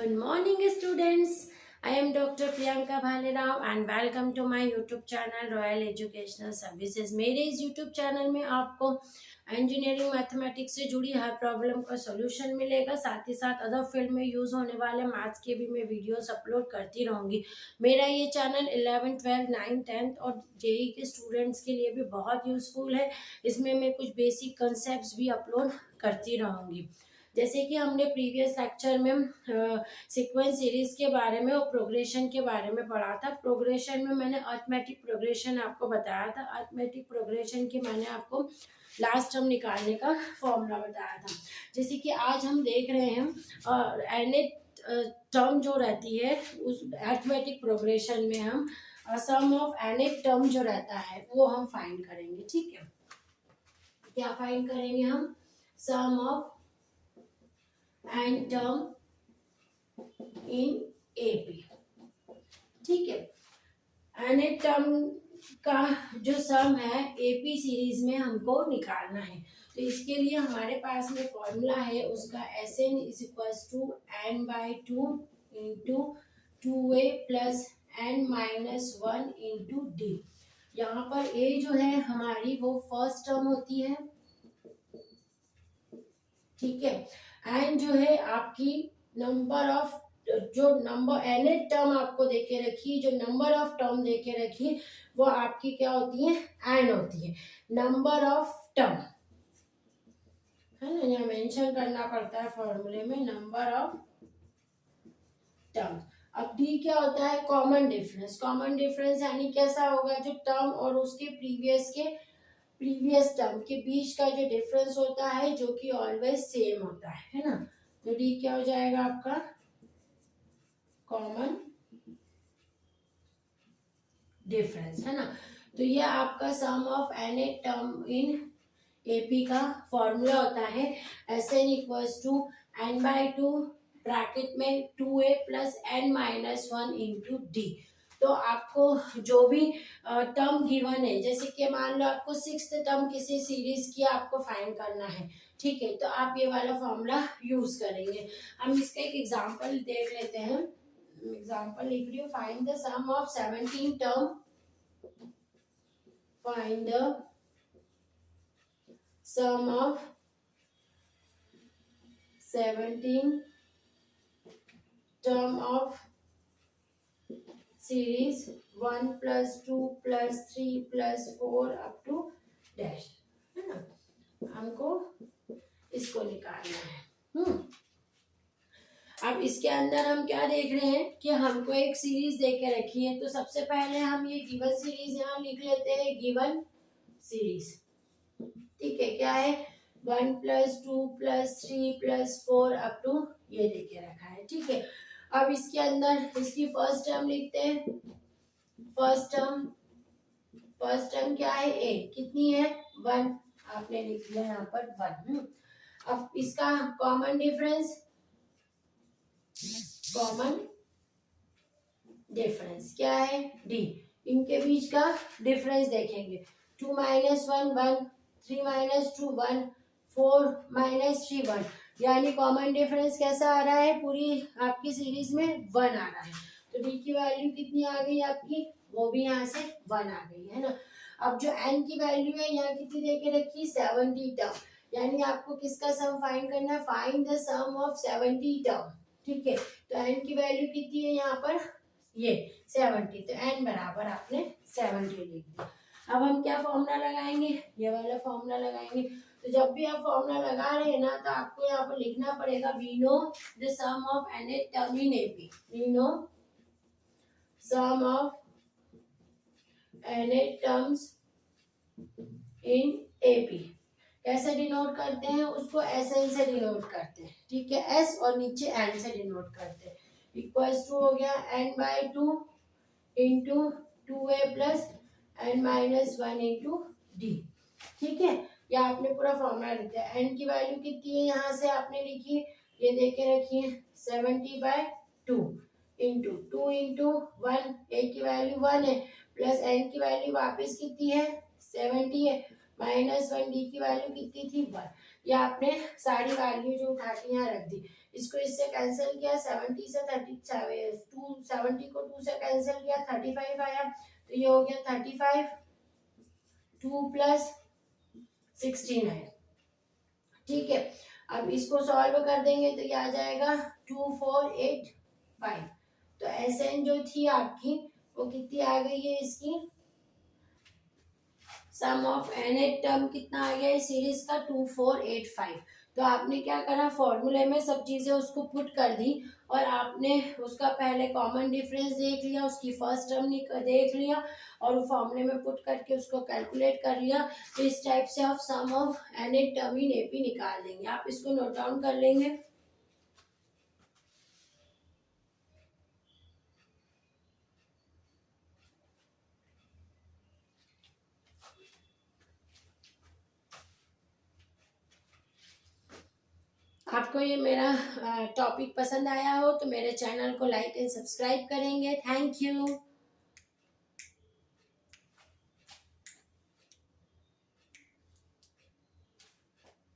Good morning, students. I am Dr. Priyanka Bhalerao and welcome to my YouTube channel Royal Educational Services. मेरे इस YouTube channel में आपको engineering mathematics से जुड़ी हर problem का solution मिलेगा। साथ ही साथ अदर फील्ड में यूज होने वाले मैथ्स के भी मैं वीडियोस अपलोड करती रहूंगी। मेरा ये चैनल 11, 12, 9, 10 और जेई के स्टूडेंट्स के लिए भी बहुत यूजफुल है। इसमें मैं कुछ बेसिक कंसेप्ट भी अपलोड करती रहूंगी। जैसे कि हमने प्रीवियस लेक्चर में सीक्वेंस सीरीज के बारे में और प्रोग्रेशन के बारे में पढ़ा था। प्रोग्रेशन में मैंने अरिथमेटिक प्रोग्रेशन आपको बताया था। अरिथमेटिक प्रोग्रेशन की मैंने आपको लास्ट टर्म निकालने का फॉर्मूला बताया था। जैसे कि आज हम देख रहे हैं एन टर्म जो रहती है उस अरिथमेटिक प्रोग्रेशन में हम सम ऑफ एन टर्म जो रहता है वो हम फाइंड करेंगे। ठीक है, क्या फाइंड करेंगे हम? Sum of n term in AP. ठीक है, एन टर्म का जो सम है एपी सीरीज में हमको निकालना है। तो इसके लिए हमारे पास में फॉर्मूला है उसका Sn is equals to n/2 into 2a plus n-1 into d. यहाँ पर a जो है हमारी वो फर्स्ट टर्म होती है। ठीक है, एंड जो है आपकी नंबर ऑफ जो नंबर एन टर्म आपको देके रखी, जो नंबर ऑफ टर्म देके रखी वो आपकी क्या होती है? एन होती है, नंबर ऑफ टर्म है ना। यहाँ मेंशन करना पड़ता है फॉर्मूले में नंबर ऑफ टर्म। अब डी क्या होता है? Common difference. कॉमन डिफरेंस यानी कैसा होगा? जो टर्म और उसके प्रीवियस टर्म के बीच का जो डिफरेंस होता है जो कि ऑलवेज सेम होता है ना। तो डी क्या हो जाएगा आपका? कॉमन डिफरेंस है ना। तो ये आपका sum of n term in AP का फॉर्मूला होता है Sn equals to n/2 bracket में 2a plus n-1 into D. तो आपको जो भी टर्म गिवन है, जैसे कि मान लो आपको 6th टर्म किसी सीरीज की आपको फाइंड करना है। ठीक है, तो आप ये वाला फॉर्मूला यूज करेंगे। हम इसका एक एग्जांपल देख लेते हैं। एग्जांपल लिख रही हूँ, find the sum of 17 term. Find the sum of 17 term of series 1 plus 2 plus 3 plus 4 up to dash है ना। हमको इसको निकालना है। अब इसके अंदर हम क्या देख रहे हैं कि हमको एक सीरीज दे के रखी है। तो सबसे पहले हम ये गिवन सीरीज यहाँ लिख लेते हैं, गिवन सीरीज। ठीक है, क्या है? 1 plus 2 plus 3 plus 4 up to ये देके रखा है। ठीक है, अब इसके अंदर इसकी फर्स्ट टर्म लिखते हैं। फर्स्ट टर्म क्या है? ए। कितनी है? 1। आपने लिख लिया यहाँ पर 1। अब इसका कॉमन डिफरेंस क्या है? डी। इनके बीच का डिफरेंस देखेंगे। 2 - 1 1, 3 - 2 1, 4 - 3 1, यानी कॉमन डिफरेंस कैसा आ रहा है? पूरी आपकी सीरीज में 1 आ रहा है। तो डी की वैल्यू कितनी आ गई आपकी? वो भी यहाँ से 1 आ गई है ना। अब जो एन की वैल्यू है यहाँ कितनी देके रखी? 70 टर्म, यानी आपको किसका सम फाइंड करना है? Find the sum of 70 term. ठीक है, तो एन की वैल्यू कितनी है यहाँ पर? ये 70। तो एन बराबर आपने 70 लिख दिया। अब हम क्या फॉर्मूला लगाएंगे? ये वाला फॉर्मूला लगाएंगे। तो जब भी आप फॉर्मूला लगा रहे हैं ना तो आपको यहाँ पर लिखना पड़ेगा we know the sum of n term in AP. We know sum of n terms in AP. कैसे डिनोट करते हैं उसको? Sn से डिनोट करते हैं। ठीक है, S और नीचे n से डिनोट करते हैं। इक्वल्स टू हो गया n/2 into 2a plus n-1 into D. ठीक है, या आपने पूरा फॉर्मूला लिख दिया। n की वैल्यू कितनी है यहाँ से आपने लिखी, ये देके रखी है 70/2 इंटू 2 इंटू 1, a की वैल्यू 1 है, प्लस n की वैल्यू वापस कितनी है? 70 है, -1 डी की वैल्यू कितनी थी? 1। ये आपने सारी वैल्यू जो उठा के यहाँ रख दी। इसको इससे कैंसिल किया, 70 से 70 को 2 से कैंसिल किया, 35 आया, तो ये हो गया 35, 2 प्लस 16 है। ठीक है, अब इसको सॉल्व कर देंगे तो ये आ जाएगा 2485। तो एसएन जो थी आपकी वो कितनी आ गई है, इसकी सम ऑफ एन टर्म कितना आ गया है सीरीज का 2485। तो आपने क्या करा, फॉर्मूले में सब चीजें उसको पुट कर दी और आपने उसका पहले कॉमन डिफरेंस देख लिया, उसकी फर्स्ट टर्म देख लिया और फॉर्मूले में पुट करके उसको कैलकुलेट कर लिया। तो इस टाइप से आप sum of n term in AP निकाल देंगे। आप इसको नोट डाउन कर लेंगे। आपको ये मेरा टॉपिक पसंद आया हो तो मेरे चैनल को लाइक एंड सब्सक्राइब करेंगे। Thank you.